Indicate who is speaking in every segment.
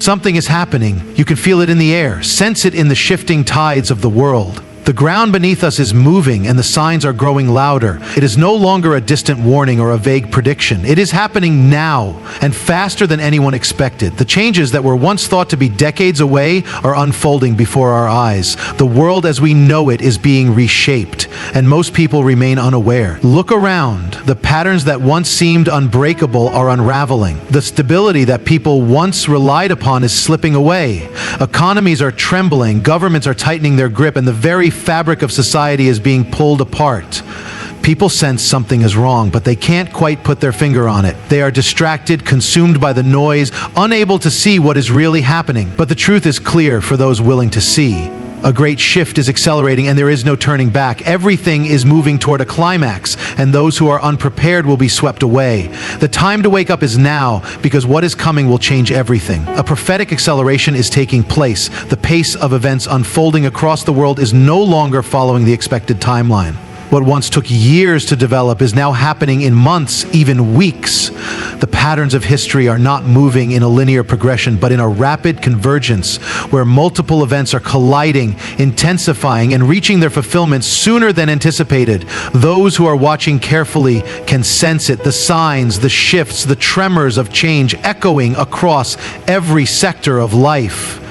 Speaker 1: Something is happening. You can feel it in the air, sense it in the shifting tides of the world. The ground beneath us is moving and the signs are growing louder. It is no longer a distant warning or a vague prediction. It is happening now and faster than anyone expected. The changes that were once thought to be decades away are unfolding before our eyes. The world as we know it is being reshaped, and most people remain unaware. Look around. The patterns that once seemed unbreakable are unraveling. The stability that people once relied upon is slipping away. Economies are trembling, governments are tightening their grip, and the very fabric of society is being pulled apart. People sense something is wrong, but they can't quite put their finger on it. They are distracted, consumed by the noise, unable to see what is really happening. But the truth is clear for those willing to see. A great shift is accelerating and there is no turning back. Everything is moving toward a climax, and those who are unprepared will be swept away. The time to wake up is now, because what is coming will change everything. A prophetic acceleration is taking place. The pace of events unfolding across the world is no longer following the expected timeline. What once took years to develop is now happening in months, even weeks. The patterns of history are not moving in a linear progression, but in a rapid convergence where multiple events are colliding, intensifying, and reaching their fulfillment sooner than anticipated. Those who are watching carefully can sense it, the signs, the shifts, the tremors of change echoing across every sector of life.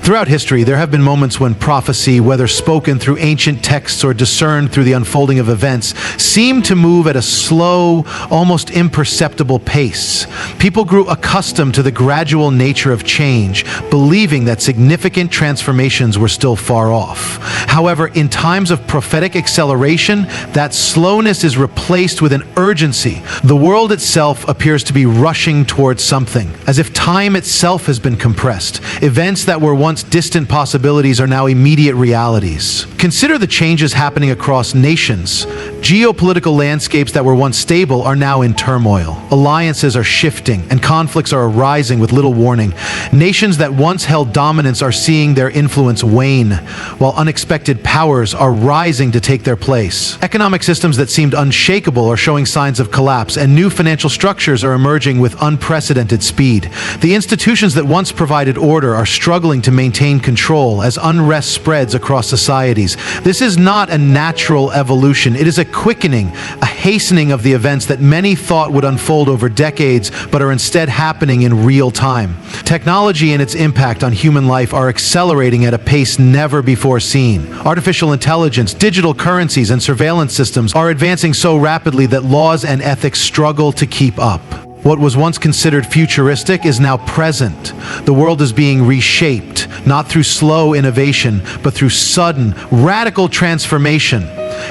Speaker 1: Throughout history, there have been moments when prophecy, whether spoken through ancient texts or discerned through the unfolding of events, seemed to move at a slow, almost imperceptible pace. People grew accustomed to the gradual nature of change, believing that significant transformations were still far off. However, in times of prophetic acceleration, that slowness is replaced with an urgency. The world itself appears to be rushing towards something, as if time itself has been compressed. Events that were once distant possibilities are now immediate realities. Consider the changes happening across nations. Geopolitical landscapes that were once stable are now in turmoil. Alliances are shifting and conflicts are arising with little warning. Nations that once held dominance are seeing their influence wane, while unexpected powers are rising to take their place. Economic systems that seemed unshakable are showing signs of collapse, and new financial structures are emerging with unprecedented speed. The institutions that once provided order are struggling to maintain control as unrest spreads across societies. This is not a natural evolution. It is a quickening, a hastening of the events that many thought would unfold over decades, but are instead happening in real time. Technology and its impact on human life are accelerating at a pace never before seen. Artificial intelligence, digital currencies, and surveillance systems are advancing so rapidly that laws and ethics struggle to keep up. What was once considered futuristic is now present. The world is being reshaped, not through slow innovation, but through sudden, radical transformation.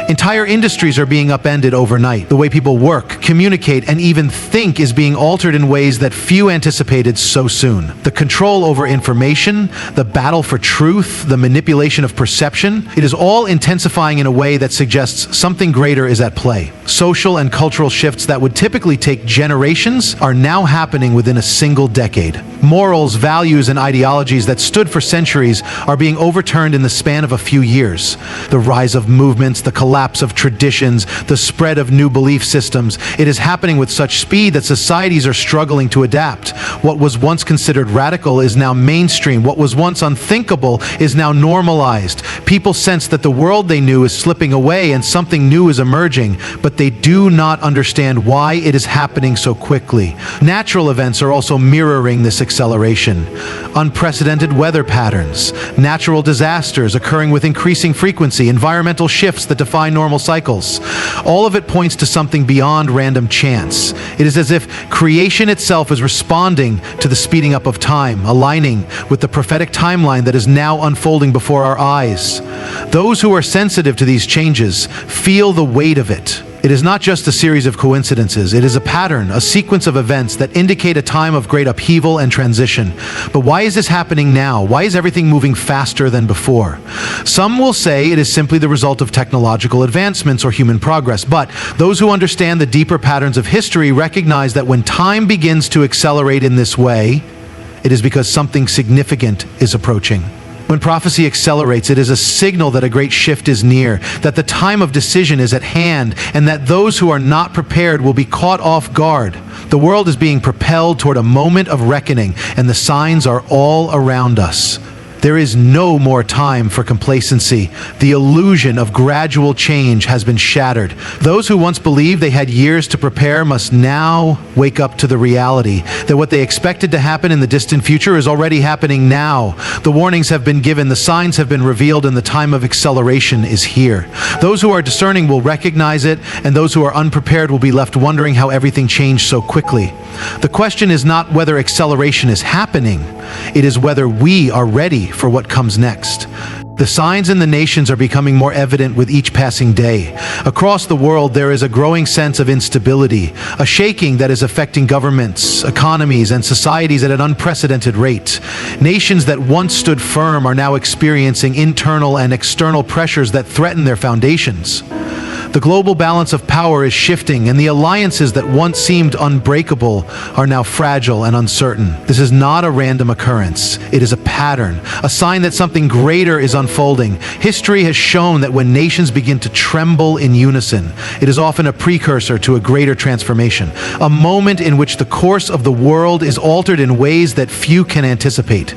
Speaker 1: Entire industries are being upended overnight. The way people work, communicate, and even think is being altered in ways that few anticipated so soon. The control over information, the battle for truth, the manipulation of perception, it is all intensifying in a way that suggests something greater is at play. Social and cultural shifts that would typically take generations are now happening within a single decade. Morals, values, and ideologies that stood for centuries are being overturned in the span of a few years. The rise of movements, the collapse of traditions, the spread of new belief systems. It is happening with such speed that societies are struggling to adapt. What was once considered radical is now mainstream. What was once unthinkable is now normalized. People sense that the world they knew is slipping away and something new is emerging, but they do not understand why it is happening so quickly. Natural events are also mirroring this acceleration. Unprecedented weather patterns, natural disasters occurring with increasing frequency, environmental shifts that defy normal cycles. All of it points to something beyond random chance. It is as if creation itself is responding to the speeding up of time, aligning with the prophetic timeline that is now unfolding before our eyes. Those who are sensitive to these changes feel the weight of it. It is not just a series of coincidences. It is a pattern, a sequence of events that indicate a time of great upheaval and transition. But why is this happening now? Why is everything moving faster than before? Some will say it is simply the result of technological advancements or human progress, but those who understand the deeper patterns of history recognize that when time begins to accelerate in this way, it is because something significant is approaching. When prophecy accelerates, it is a signal that a great shift is near, that the time of decision is at hand, and that those who are not prepared will be caught off guard. The world is being propelled toward a moment of reckoning, and the signs are all around us. There is no more time for complacency. The illusion of gradual change has been shattered. Those who once believed they had years to prepare must now wake up to the reality that what they expected to happen in the distant future is already happening now. The warnings have been given, the signs have been revealed, and the time of acceleration is here. Those who are discerning will recognize it, and those who are unprepared will be left wondering how everything changed so quickly. The question is not whether acceleration is happening, it is whether we are ready for what comes next. The signs in the nations are becoming more evident with each passing day. Across the world, there is a growing sense of instability, a shaking that is affecting governments, economies, and societies at an unprecedented rate. Nations that once stood firm are now experiencing internal and external pressures that threaten their foundations. The global balance of power is shifting, and the alliances that once seemed unbreakable are now fragile and uncertain. This is not a random occurrence. It is a pattern, a sign that something greater is unfolding. History has shown that when nations begin to tremble in unison, it is often a precursor to a greater transformation, a moment in which the course of the world is altered in ways that few can anticipate.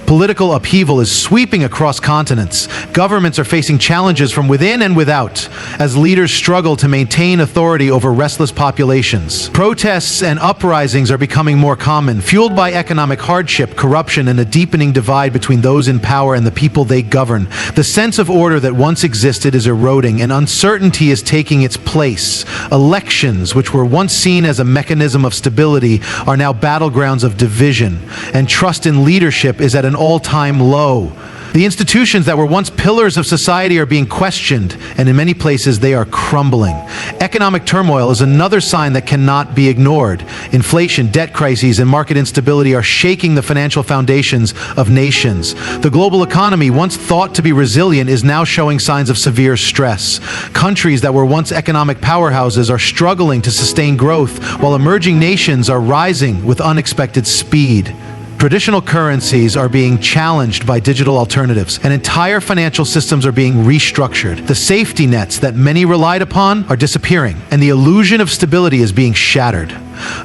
Speaker 1: Political upheaval is sweeping across continents. Governments are facing challenges from within and without as leaders struggle to maintain authority over restless populations. Protests and uprisings are becoming more common, fueled by economic hardship, corruption, and a deepening divide between those in power and the people they govern. The sense of order that once existed is eroding, and uncertainty is taking its place. Elections, which were once seen as a mechanism of stability, are now battlegrounds of division, and trust in leadership is at an all-time low. The institutions that were once pillars of society are being questioned, and in many places they are crumbling. Economic turmoil is another sign that cannot be ignored. Inflation, debt crises, and market instability are shaking the financial foundations of nations. The global economy, once thought to be resilient, is now showing signs of severe stress. Countries that were once economic powerhouses are struggling to sustain growth, while emerging nations are rising with unexpected speed. Traditional currencies are being challenged by digital alternatives, and entire financial systems are being restructured. The safety nets that many relied upon are disappearing, and the illusion of stability is being shattered.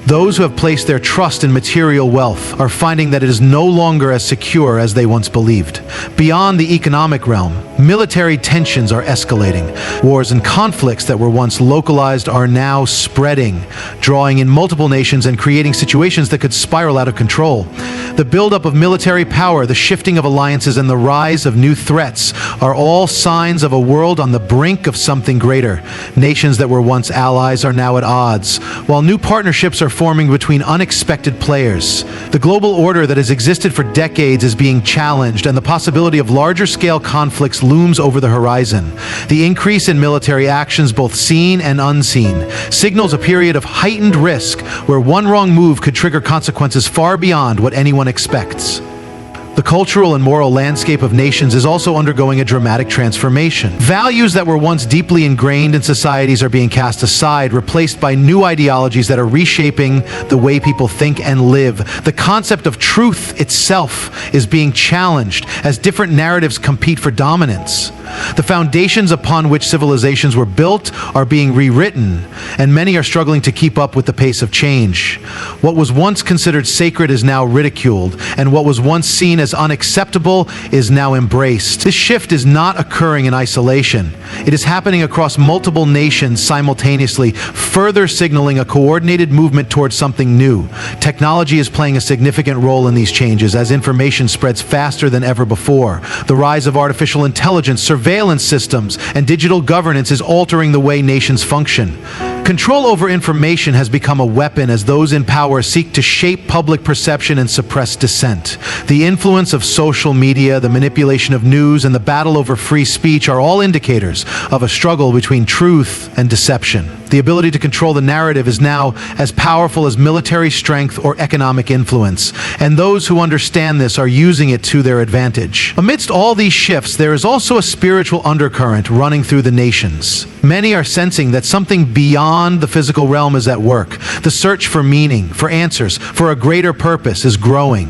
Speaker 1: Those who have placed their trust in material wealth are finding that it is no longer as secure as they once believed. Beyond the economic realm, military tensions are escalating. Wars and conflicts that were once localized are now spreading, drawing in multiple nations and creating situations that could spiral out of control. The buildup of military power, the shifting of alliances, and the rise of new threats are all signs of a world on the brink of something greater. Nations that were once allies are now at odds, while new partnerships are forming between unexpected players. The global order that has existed for decades is being challenged, and the possibility of larger-scale conflicts looms over the horizon. The increase in military actions, both seen and unseen, signals a period of heightened risk where one wrong move could trigger consequences far beyond what anyone expects. The cultural and moral landscape of nations is also undergoing a dramatic transformation. Values that were once deeply ingrained in societies are being cast aside, replaced by new ideologies that are reshaping the way people think and live. The concept of truth itself is being challenged as different narratives compete for dominance. The foundations upon which civilizations were built are being rewritten, and many are struggling to keep up with the pace of change. What was once considered sacred is now ridiculed, and what was once seen as unacceptable is now embraced. This shift is not occurring in isolation. It is happening across multiple nations simultaneously, further signaling a coordinated movement towards something new. Technology is playing a significant role in these changes as information spreads faster than ever before. The rise of artificial intelligence, surveillance systems, and digital governance is altering the way nations function. Control over information has become a weapon as those in power seek to shape public perception and suppress dissent. The influence of social media, the manipulation of news, and the battle over free speech are all indicators of a struggle between truth and deception. The ability to control the narrative is now as powerful as military strength or economic influence, and those who understand this are using it to their advantage. Amidst all these shifts, there is also a spiritual undercurrent running through the nations. Many are sensing that something beyond the physical realm is at work. The search for meaning, for answers, for a greater purpose is growing.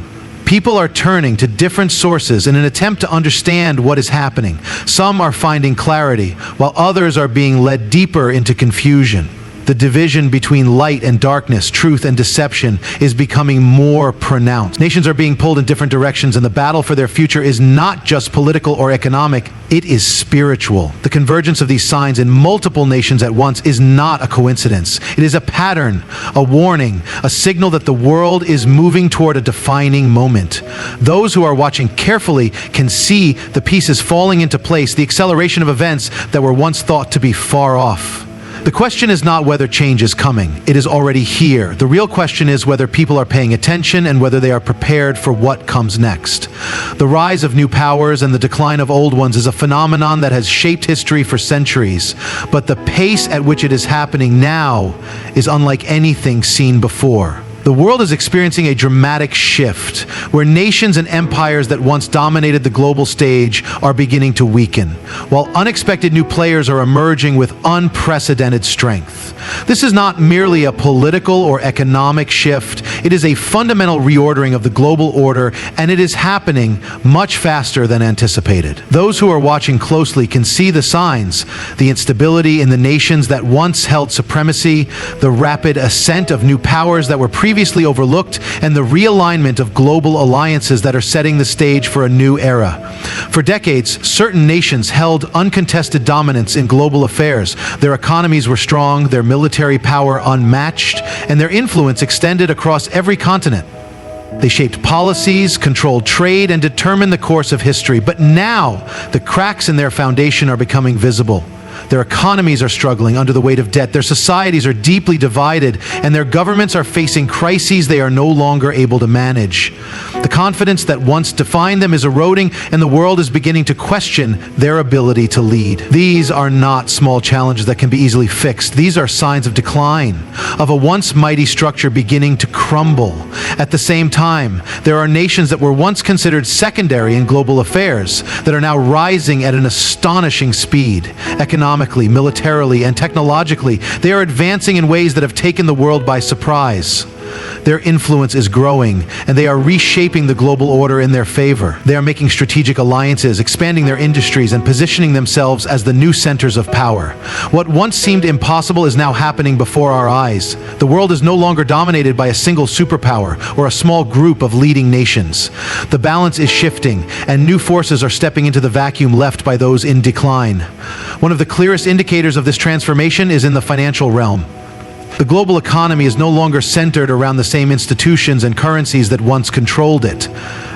Speaker 1: People are turning to different sources in an attempt to understand what is happening. Some are finding clarity, while others are being led deeper into confusion. The division between light and darkness, truth and deception, is becoming more pronounced. Nations are being pulled in different directions, and the battle for their future is not just political or economic, it is spiritual. The convergence of these signs in multiple nations at once is not a coincidence. It is a pattern, a warning, a signal that the world is moving toward a defining moment. Those who are watching carefully can see the pieces falling into place, the acceleration of events that were once thought to be far off. The question is not whether change is coming. It is already here. The real question is whether people are paying attention and whether they are prepared for what comes next. The rise of new powers and the decline of old ones is a phenomenon that has shaped history for centuries, but the pace at which it is happening now is unlike anything seen before. The world is experiencing a dramatic shift, where nations and empires that once dominated the global stage are beginning to weaken, while unexpected new players are emerging with unprecedented strength. This is not merely a political or economic shift, it is a fundamental reordering of the global order, and it is happening much faster than anticipated. Those who are watching closely can see the signs: the instability in the nations that once held supremacy, the rapid ascent of new powers that were previously overlooked, and the realignment of global alliances that are setting the stage for a new era. For decades, certain nations held uncontested dominance in global affairs. Their economies were strong, their military power unmatched, and their influence extended across every continent. They shaped policies, controlled trade, and determined the course of history. But now, the cracks in their foundation are becoming visible. Their economies are struggling under the weight of debt, their societies are deeply divided, and their governments are facing crises they are no longer able to manage. The confidence that once defined them is eroding, and the world is beginning to question their ability to lead. These are not small challenges that can be easily fixed. These are signs of decline, of a once mighty structure beginning to crumble. At the same time, there are nations that were once considered secondary in global affairs that are now rising at an astonishing speed. Economically, militarily, and technologically, they are advancing in ways that have taken the world by surprise. Their influence is growing, and they are reshaping the global order in their favor. They are making strategic alliances, expanding their industries, and positioning themselves as the new centers of power. What once seemed impossible is now happening before our eyes. The world is no longer dominated by a single superpower or a small group of leading nations. The balance is shifting, and new forces are stepping into the vacuum left by those in decline. One of the clearest indicators of this transformation is in the financial realm. The global economy is no longer centered around the same institutions and currencies that once controlled it.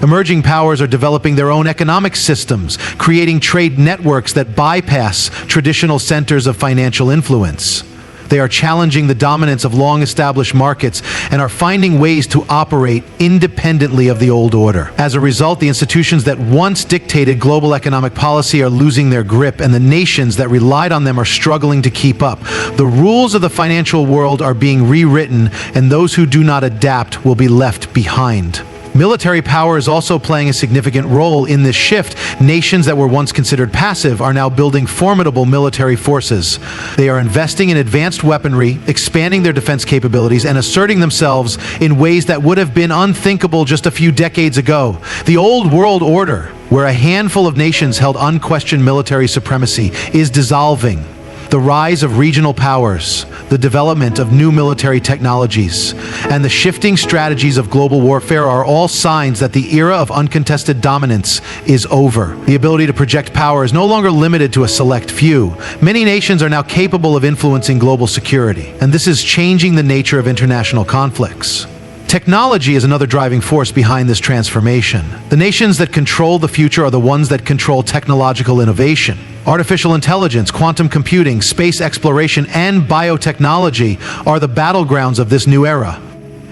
Speaker 1: Emerging powers are developing their own economic systems, creating trade networks that bypass traditional centers of financial influence. They are challenging the dominance of long-established markets and are finding ways to operate independently of the old order. As a result, the institutions that once dictated global economic policy are losing their grip, and the nations that relied on them are struggling to keep up. The rules of the financial world are being rewritten, and those who do not adapt will be left behind. Military power is also playing a significant role in this shift. Nations that were once considered passive are now building formidable military forces. They are investing in advanced weaponry, expanding their defense capabilities, and asserting themselves in ways that would have been unthinkable just a few decades ago. The old world order, where a handful of nations held unquestioned military supremacy, is dissolving. The rise of regional powers, the development of new military technologies, and the shifting strategies of global warfare are all signs that the era of uncontested dominance is over. The ability to project power is no longer limited to a select few. Many nations are now capable of influencing global security, and this is changing the nature of international conflicts. Technology is another driving force behind this transformation. The nations that control the future are the ones that control technological innovation. Artificial intelligence, quantum computing, space exploration, and biotechnology are the battlegrounds of this new era.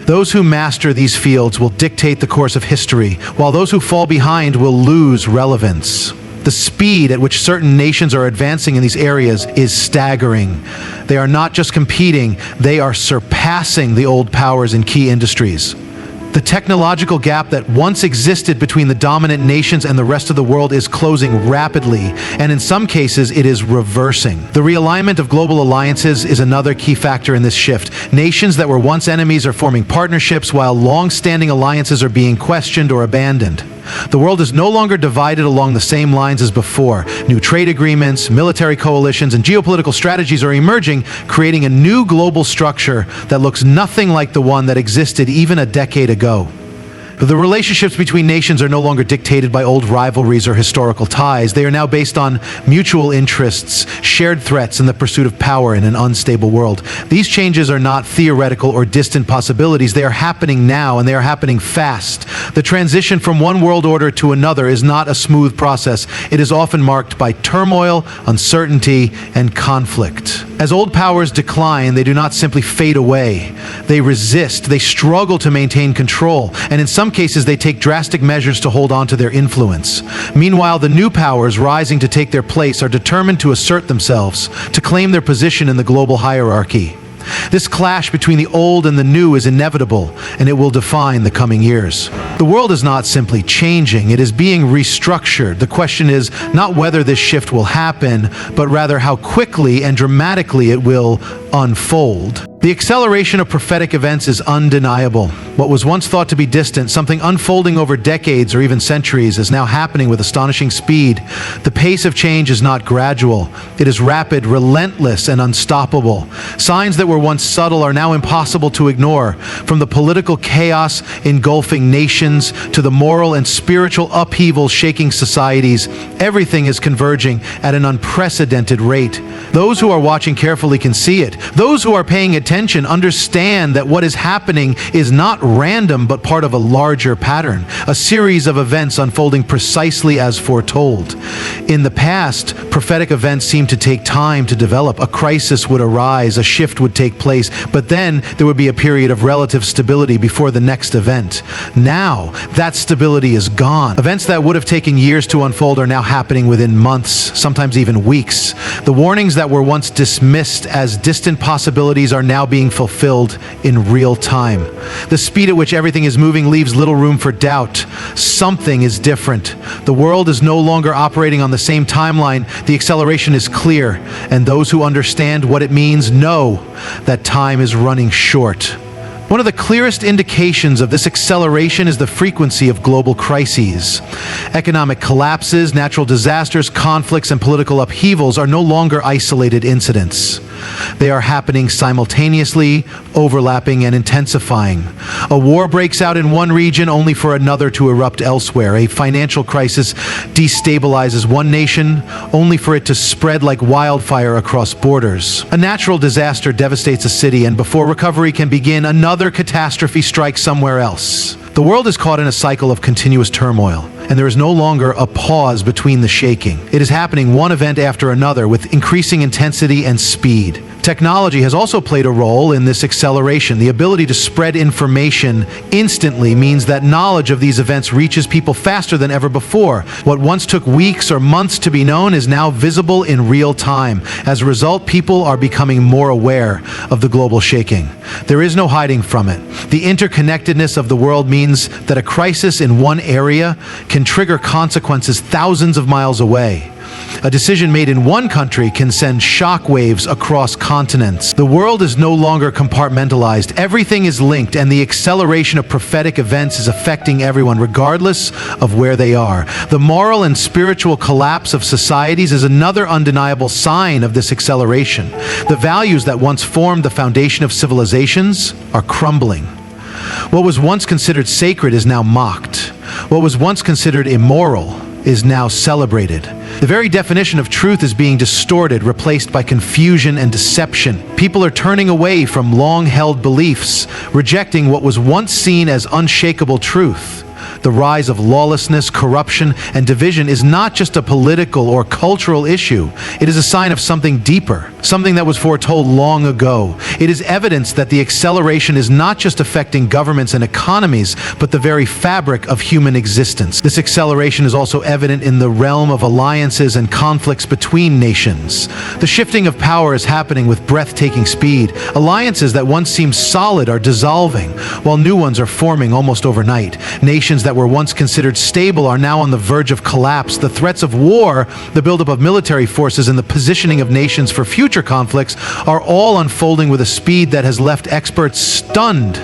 Speaker 1: Those who master these fields will dictate the course of history, while those who fall behind will lose relevance. The speed at which certain nations are advancing in these areas is staggering. They are not just competing, they are surpassing the old powers in key industries. The technological gap that once existed between the dominant nations and the rest of the world is closing rapidly, and in some cases it is reversing. The realignment of global alliances is another key factor in this shift. Nations that were once enemies are forming partnerships, while long-standing alliances are being questioned or abandoned. The world is no longer divided along the same lines as before. New trade agreements, military coalitions, and geopolitical strategies are emerging, creating a new global structure that looks nothing like the one that existed even a decade ago. The relationships between nations are no longer dictated by old rivalries or historical ties. They are now based on mutual interests, shared threats, and the pursuit of power in an unstable world. These changes are not theoretical or distant possibilities. They are happening now, and they are happening fast. The transition from one world order to another is not a smooth process. It is often marked by turmoil, uncertainty, and conflict. As old powers decline, they do not simply fade away. They resist. They struggle to maintain control, and in some cases they take drastic measures to hold on to their influence. Meanwhile, the new powers rising to take their place are determined to assert themselves, to claim their position in the global hierarchy. This clash between the old and the new is inevitable, and it will define the coming years. The world is not simply changing, it is being restructured. The question is not whether this shift will happen, but rather how quickly and dramatically it will unfold. The acceleration of prophetic events is undeniable. What was once thought to be distant, something unfolding over decades or even centuries, is now happening with astonishing speed. The pace of change is not gradual. It is rapid, relentless, and unstoppable. Signs that were once subtle are now impossible to ignore. From the political chaos engulfing nations to the moral and spiritual upheaval shaking societies, everything is converging at an unprecedented rate. Those who are watching carefully can see it. Those who are paying attention understand that what is happening is not random but part of a larger pattern, a series of events unfolding precisely as foretold. In the past, prophetic events seemed to take time to develop. A crisis would arise, a shift would take place, but then there would be a period of relative stability before the next event. Now, that stability is gone. Events that would have taken years to unfold are now happening within months, sometimes even weeks. The warnings that were once dismissed as distant possibilities are now being fulfilled in real time. The speed at which everything is moving leaves little room for doubt. Something is different. The world is no longer operating on the same timeline. The acceleration is clear, and those who understand what it means know that time is running short. One of the clearest indications of this acceleration is the frequency of global crises. Economic collapses, natural disasters, conflicts, and political upheavals are no longer isolated incidents. They are happening simultaneously, overlapping, and intensifying. A war breaks out in one region only for another to erupt elsewhere. A financial crisis destabilizes one nation only for it to spread like wildfire across borders. A natural disaster devastates a city, and before recovery can begin, another catastrophe strikes somewhere else. The world is caught in a cycle of continuous turmoil, and there is no longer a pause between the shaking. It is happening one event after another with increasing intensity and speed. Technology has also played a role in this acceleration. The ability to spread information instantly means that knowledge of these events reaches people faster than ever before. What once took weeks or months to be known is now visible in real time. As a result, people are becoming more aware of the global shaking. There is no hiding from it. The interconnectedness of the world means that a crisis in one area can trigger consequences thousands of miles away. A decision made in one country can send shockwaves across continents. The world is no longer compartmentalized. Everything is linked, and the acceleration of prophetic events is affecting everyone, regardless of where they are. The moral and spiritual collapse of societies is another undeniable sign of this acceleration. The values that once formed the foundation of civilizations are crumbling. What was once considered sacred is now mocked. What was once considered immoral is now celebrated. The very definition of truth is being distorted, replaced by confusion and deception. People are turning away from long-held beliefs, rejecting what was once seen as unshakable truth. The rise of lawlessness, corruption, and division is not just a political or cultural issue. It is a sign of something deeper, something that was foretold long ago. It is evidence that the acceleration is not just affecting governments and economies, but the very fabric of human existence. This acceleration is also evident in the realm of alliances and conflicts between nations. The shifting of power is happening with breathtaking speed. Alliances that once seemed solid are dissolving, while new ones are forming almost overnight. Nations that were once considered stable are now on the verge of collapse. The threats of war, the buildup of military forces, and the positioning of nations for future conflicts are all unfolding with a speed that has left experts stunned.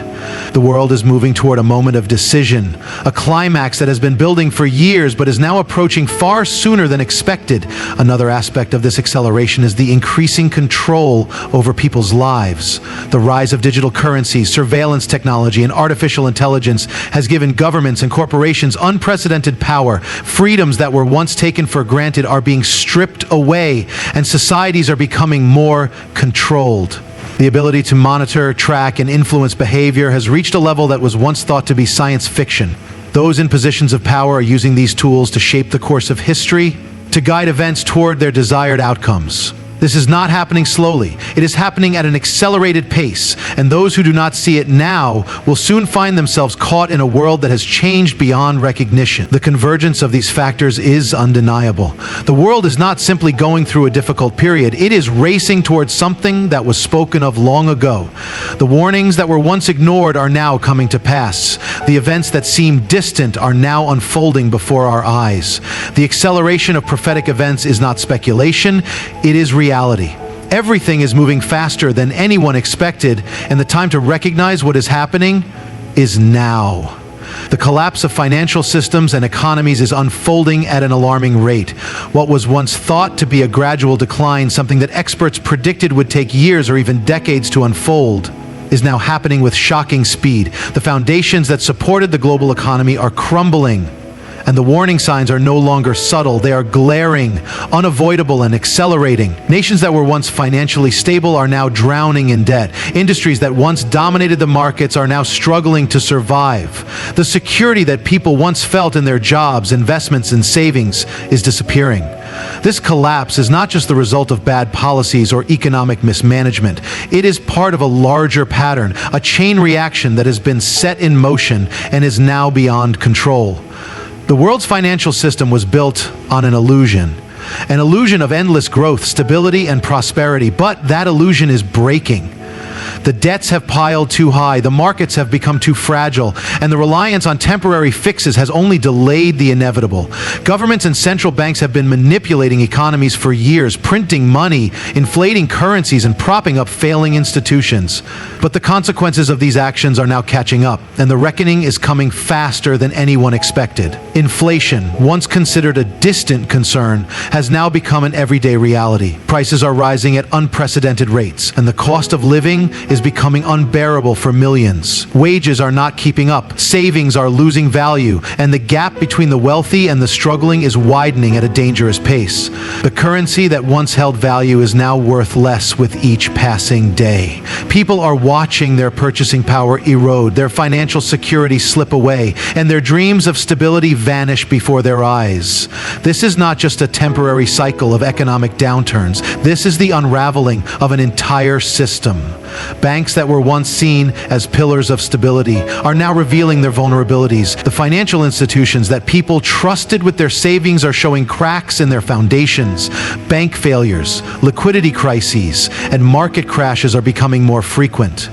Speaker 1: The world is moving toward a moment of decision, a climax that has been building for years but is now approaching far sooner than expected. Another aspect of this acceleration is the increasing control over people's lives. The rise of digital currencies, surveillance technology, and artificial intelligence has given governments and corporations unprecedented power. Freedoms that were once taken for granted are being stripped away, and societies are becoming more controlled. The ability to monitor, track, and influence behavior has reached a level that was once thought to be science fiction. Those in positions of power are using these tools to shape the course of history, to guide events toward their desired outcomes. This is not happening slowly. It is happening at an accelerated pace, and those who do not see it now will soon find themselves caught in a world that has changed beyond recognition. The convergence of these factors is undeniable. The world is not simply going through a difficult period. It is racing towards something that was spoken of long ago. The warnings that were once ignored are now coming to pass. The events that seemed distant are now unfolding before our eyes. The acceleration of prophetic events is not speculation, it is reality. Everything is moving faster than anyone expected, and the time to recognize what is happening is now. The collapse of financial systems and economies is unfolding at an alarming rate. What was once thought to be a gradual decline, something that experts predicted would take years or even decades to unfold, is now happening with shocking speed. The foundations that supported the global economy are crumbling, and the warning signs are no longer subtle. They are glaring, unavoidable, and accelerating. Nations that were once financially stable are now drowning in debt. Industries that once dominated the markets are now struggling to survive. The security that people once felt in their jobs, investments, and savings is disappearing. This collapse is not just the result of bad policies or economic mismanagement. It is part of a larger pattern, a chain reaction that has been set in motion and is now beyond control. The world's financial system was built on an illusion of endless growth, stability, and prosperity, but that illusion is breaking. The debts have piled too high, the markets have become too fragile, and the reliance on temporary fixes has only delayed the inevitable. Governments and central banks have been manipulating economies for years, printing money, inflating currencies, and propping up failing institutions. But the consequences of these actions are now catching up, and the reckoning is coming faster than anyone expected. Inflation, once considered a distant concern, has now become an everyday reality. Prices are rising at unprecedented rates, and the cost of living is becoming unbearable for millions. Wages are not keeping up, savings are losing value, and the gap between the wealthy and the struggling is widening at a dangerous pace. The currency that once held value is now worth less with each passing day. People are watching their purchasing power erode, their financial security slip away, and their dreams of stability vanish before their eyes. This is not just a temporary cycle of economic downturns. This is the unraveling of an entire system. Banks that were once seen as pillars of stability are now revealing their vulnerabilities. The financial institutions that people trusted with their savings are showing cracks in their foundations. Bank failures, liquidity crises, and market crashes are becoming more frequent.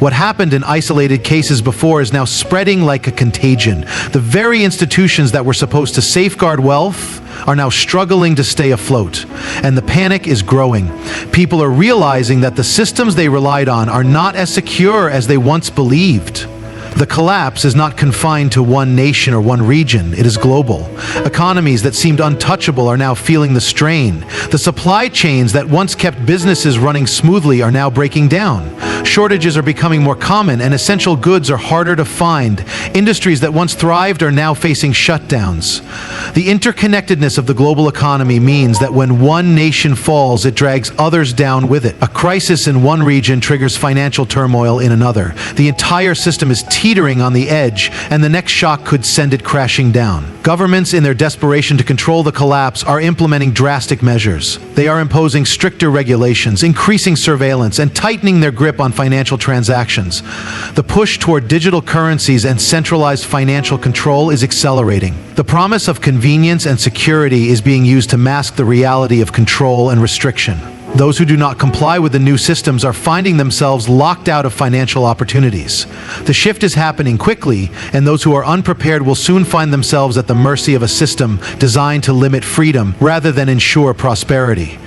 Speaker 1: What happened in isolated cases before is now spreading like a contagion. The very institutions that were supposed to safeguard wealth are now struggling to stay afloat, and the panic is growing. People are realizing that the systems they relied on are not as secure as they once believed. The collapse is not confined to one nation or one region, it is global. Economies that seemed untouchable are now feeling the strain. The supply chains that once kept businesses running smoothly are now breaking down. Shortages are becoming more common, and essential goods are harder to find. Industries that once thrived are now facing shutdowns. The interconnectedness of the global economy means that when one nation falls, it drags others down with it. A crisis in one region triggers financial turmoil in another. The entire system is teetering on the edge, and the next shock could send it crashing down. Governments, in their desperation to control the collapse, are implementing drastic measures. They are imposing stricter regulations, increasing surveillance, and tightening their grip on financial transactions. The push toward digital currencies and centralized financial control is accelerating. The promise of convenience and security is being used to mask the reality of control and restriction. Those who do not comply with the new systems are finding themselves locked out of financial opportunities. The shift is happening quickly, and those who are unprepared will soon find themselves at the mercy of a system designed to limit freedom rather than ensure prosperity.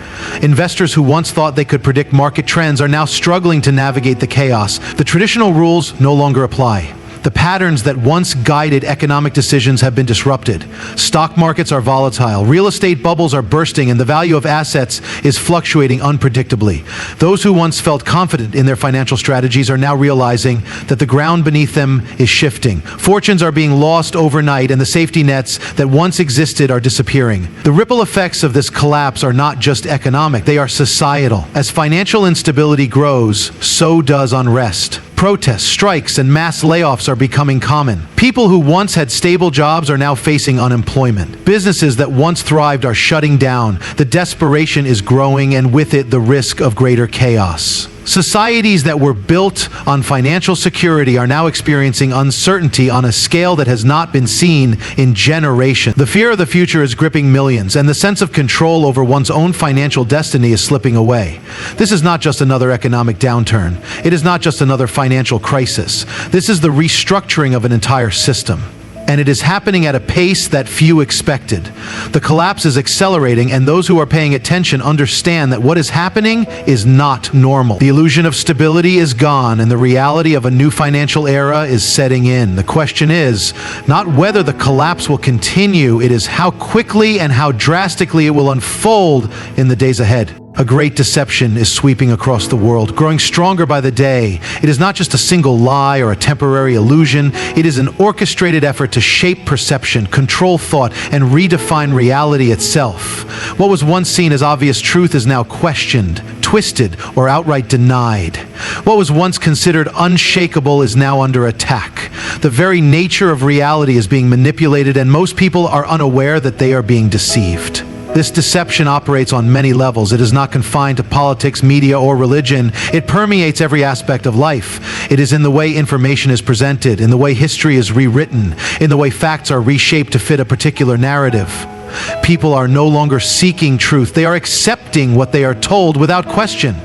Speaker 1: Investors who once thought they could predict market trends are now struggling to navigate the chaos. The traditional rules no longer apply. The patterns that once guided economic decisions have been disrupted. Stock markets are volatile, real estate bubbles are bursting, and the value of assets is fluctuating unpredictably. Those who once felt confident in their financial strategies are now realizing that the ground beneath them is shifting. Fortunes are being lost overnight, and the safety nets that once existed are disappearing. The ripple effects of this collapse are not just economic, they are societal. As financial instability grows, so does unrest. Protests, strikes, and mass layoffs are becoming common. People who once had stable jobs are now facing unemployment. Businesses that once thrived are shutting down. The desperation is growing, and with it, the risk of greater chaos. Societies that were built on financial security are now experiencing uncertainty on a scale that has not been seen in generations. The fear of the future is gripping millions, and the sense of control over one's own financial destiny is slipping away. This is not just another economic downturn. It is not just another financial crisis. This is the restructuring of an entire system. And it is happening at a pace that few expected. The collapse is accelerating, and those who are paying attention understand that what is happening is not normal. The illusion of stability is gone, and the reality of a new financial era is setting in. The question is not whether the collapse will continue, it is how quickly and how drastically it will unfold in the days ahead. A great deception is sweeping across the world, growing stronger by the day. It is not just a single lie or a temporary illusion. It is an orchestrated effort to shape perception, control thought, and redefine reality itself. What was once seen as obvious truth is now questioned, twisted, or outright denied. What was once considered unshakable is now under attack. The very nature of reality is being manipulated, and most people are unaware that they are being deceived. This deception operates on many levels. It is not confined to politics, media, or religion. It permeates every aspect of life. It is in the way information is presented, in the way history is rewritten, in the way facts are reshaped to fit a particular narrative. People are no longer seeking truth. They are accepting what they are told without question.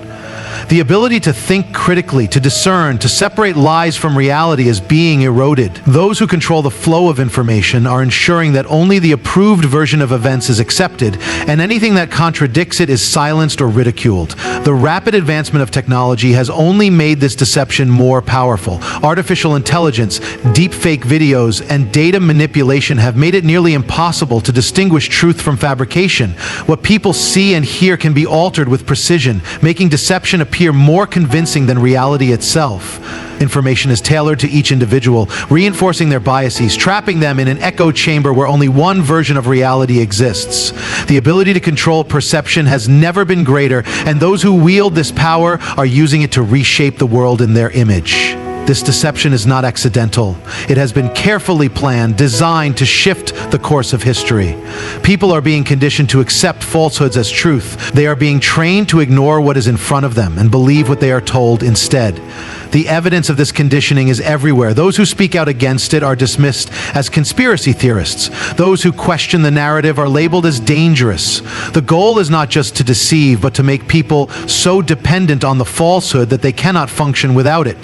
Speaker 1: The ability to think critically, to discern, to separate lies from reality is being eroded. Those who control the flow of information are ensuring that only the approved version of events is accepted, and anything that contradicts it is silenced or ridiculed. The rapid advancement of technology has only made this deception more powerful. Artificial intelligence, deepfake videos, and data manipulation have made it nearly impossible to distinguish truth from fabrication. What people see and hear can be altered with precision, making deception appear more convincing than reality itself. Information is tailored to each individual, reinforcing their biases, trapping them in an echo chamber where only one version of reality exists. The ability to control perception has never been greater, and those who wield this power are using it to reshape the world in their image. This deception is not accidental. It has been carefully planned, designed to shift the course of history. People are being conditioned to accept falsehoods as truth. They are being trained to ignore what is in front of them and believe what they are told instead. The evidence of this conditioning is everywhere. Those who speak out against it are dismissed as conspiracy theorists. Those who question the narrative are labeled as dangerous. The goal is not just to deceive, but to make people so dependent on the falsehood that they cannot function without it.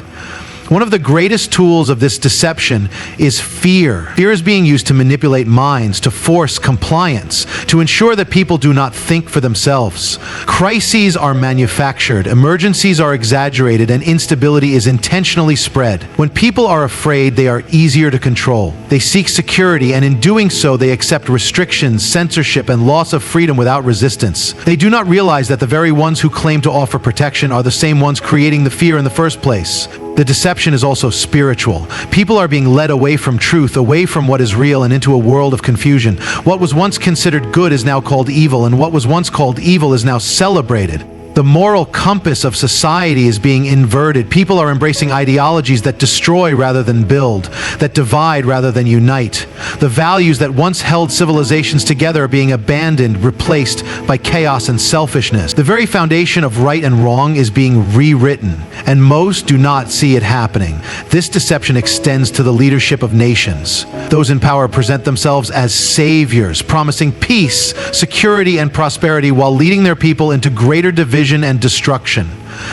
Speaker 1: One of the greatest tools of this deception is fear. Fear is being used to manipulate minds, to force compliance, to ensure that people do not think for themselves. Crises are manufactured, emergencies are exaggerated, and instability is intentionally spread. When people are afraid, they are easier to control. They seek security, and in doing so, they accept restrictions, censorship, and loss of freedom without resistance. They do not realize that the very ones who claim to offer protection are the same ones creating the fear in the first place. The deception is also spiritual. People are being led away from truth, away from what is real, and into a world of confusion. What was once considered good is now called evil, and what was once called evil is now celebrated. The moral compass of society is being inverted. People are embracing ideologies that destroy rather than build, that divide rather than unite. The values that once held civilizations together are being abandoned, replaced by chaos and selfishness. The very foundation of right and wrong is being rewritten, and most do not see it happening. This deception extends to the leadership of nations. Those in power present themselves as saviors, promising peace, security, and prosperity while leading their people into greater division and destruction.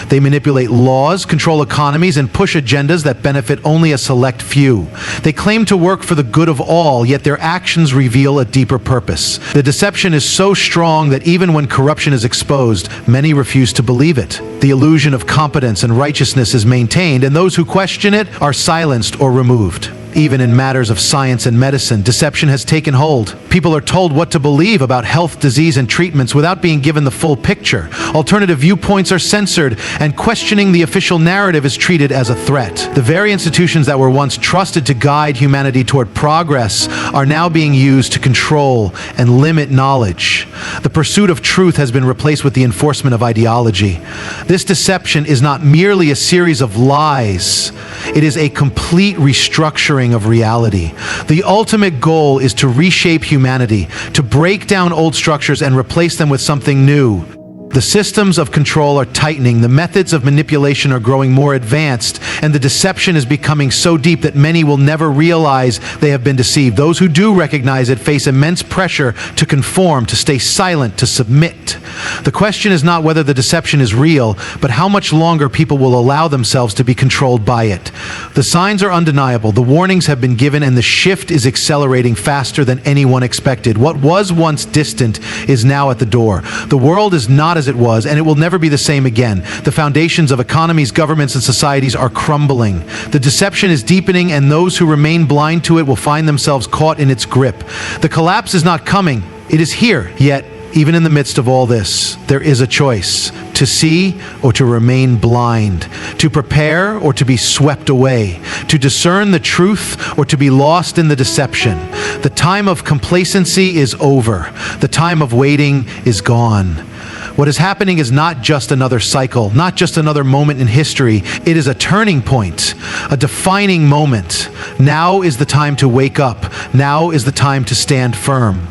Speaker 1: They manipulate laws, control economies, and push agendas that benefit only a select few. They claim to work for the good of all, yet their actions reveal a deeper purpose. The deception is so strong that even when corruption is exposed, many refuse to believe it. The illusion of competence and righteousness is maintained, and those who question it are silenced or removed. Even in matters of science and medicine, deception has taken hold. People are told what to believe about health, disease, and treatments without being given the full picture. Alternative viewpoints are censored, and questioning the official narrative is treated as a threat. The very institutions that were once trusted to guide humanity toward progress are now being used to control and limit knowledge. The pursuit of truth has been replaced with the enforcement of ideology. This deception is not merely a series of lies. It is a complete restructuring of reality. The ultimate goal is to reshape humanity, to break down old structures and replace them with something new. The systems of control are tightening, the methods of manipulation are growing more advanced, and the deception is becoming so deep that many will never realize they have been deceived. Those who do recognize it face immense pressure to conform, to stay silent, to submit. The question is not whether the deception is real, but how much longer people will allow themselves to be controlled by it. The signs are undeniable, the warnings have been given, and the shift is accelerating faster than anyone expected. What was once distant is now at the door. The world is not as it was, and it will never be the same again. The foundations of economies, governments, and societies are crumbling. The deception is deepening, and those who remain blind to it will find themselves caught in its grip. The collapse is not coming, it is here. Yet, even in the midst of all this, there is a choice: to see or to remain blind, to prepare or to be swept away, to discern the truth or to be lost in the deception. The time of complacency is over. The time of waiting is gone. What is happening is not just another cycle, not just another moment in history. It is a turning point, a defining moment. Now is the time to wake up. Now is the time to stand firm.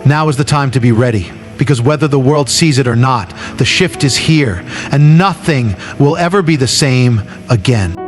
Speaker 1: Now is the time to be ready. Because whether the world sees it or not, the shift is here, and nothing will ever be the same again.